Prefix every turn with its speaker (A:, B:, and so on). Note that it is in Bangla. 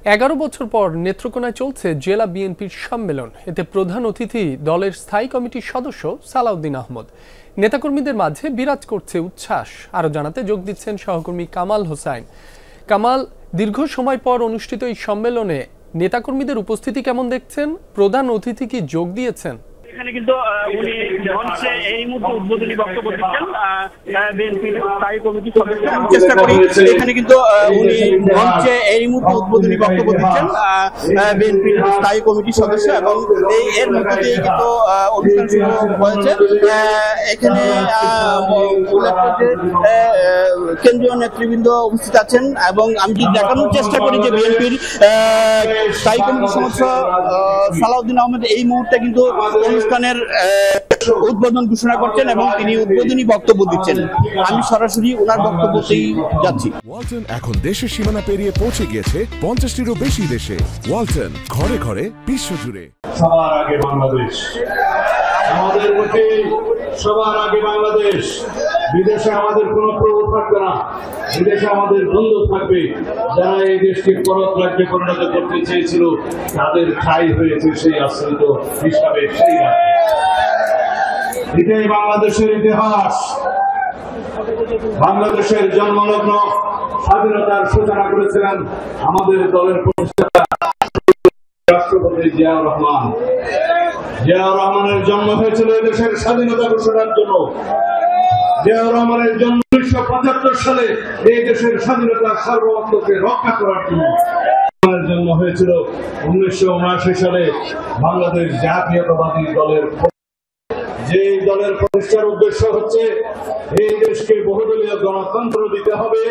A: 11 বছর পর নেত্রকোনায় চলছে জেলা বিএনপির সম্মেলন। এতে প্রধান অতিথি দলের স্থায়ী কমিটির সদস্য সালাউদ্দিন আহমদ। নেতাকর্মীদের মাঝে বিরাজ করছে উচ্ছ্বাস। আরও জানাতে যোগ দিচ্ছেন সহকর্মী কামাল হোসাইন। কামাল, দীর্ঘ সময় পর অনুষ্ঠিত এই সম্মেলনে নেতাকর্মীদের উপস্থিতি কেমন দেখছেন? প্রধান অতিথি কি যোগ দিয়েছেন?
B: এখানে কিন্তু উনি মঞ্চে এই মুহূর্তে উদ্বোধনী বক্তব্য দিচ্ছেন বিএনপির স্থায়ী কমিটির সদস্য। চেষ্টা করি এখানে কিন্তু উনি মঞ্চে এই মুহূর্তে উদ্বোধনী বক্তব্য দিচ্ছেন বিএনপির স্থায়ী কমিটির সদস্য এবং এর মধ্যে দিয়ে কিন্তু অনুষ্ঠান শুরু হয়েছে। এখানে কেন্দ্রীয় নেতৃবৃন্দ উপস্থিত আছেন এবং আমি যদি দেখানোর চেষ্টা করি যে বিএনপির স্থায়ী কমিটির সদস্য সালাউদ্দিন আহমেদ এই মুহূর্তে কিন্তু অনুষ্ঠানের উদ্বোধন ঘোষণা করছেন এবং তিনি উদ্বোধনী বক্তব্য দিচ্ছেন। আমি সরাসরি ওনার বক্তব্যতেই যাচ্ছি।
C: ওয়ালটন এখন দেশের সীমানা পেরিয়ে পৌঁছে গিয়েছে 50টিরও বেশি দেশে। ওয়ালটন, ঘরে ঘরে, বিশ্বজুড়ে।
D: সবার আগে বাংলাদেশ, আমাদের মুখে সবার আগে বাংলাদেশ। বিদেশে আমাদের কোনো প্রভু থাকবে না, বিদেশে আমাদের বন্ধু থাকবে। যারা এই দেশকে পরত রাজ্যে পরিণত করতে চেয়েছিল তাদের ঠাঁই হয়েছে সেই আশ্রিত হিসাবে। সেই এটাই বাংলাদেশের ইতিহাস। বাংলাদেশের জন্মলগ্ন স্বাধীনতার সূচনা করেছিলেন আমাদের দলের প্রতিষ্ঠাতা রাষ্ট্রপতি জিয়াউর রহমান। জিয়াউর রহমানের জন্ম হয়েছিল দেশের স্বাধীনতা ঘোষণার জন্য। জিয়াউর রহমানের জন্ম 1975 সালে এই দেশের স্বাধীনতার সার্বভৌমত্বকে রক্ষা করার জন্য। জন্ম হয়েছিল 1979 সালে বাংলাদেশ জাতীয়তাবাদী দলের, যে দলের প্রতিষ্ঠার উদ্দেশ্য হচ্ছে এই দেশকে বহুদলীয় গণতন্ত্র দিতে হবে।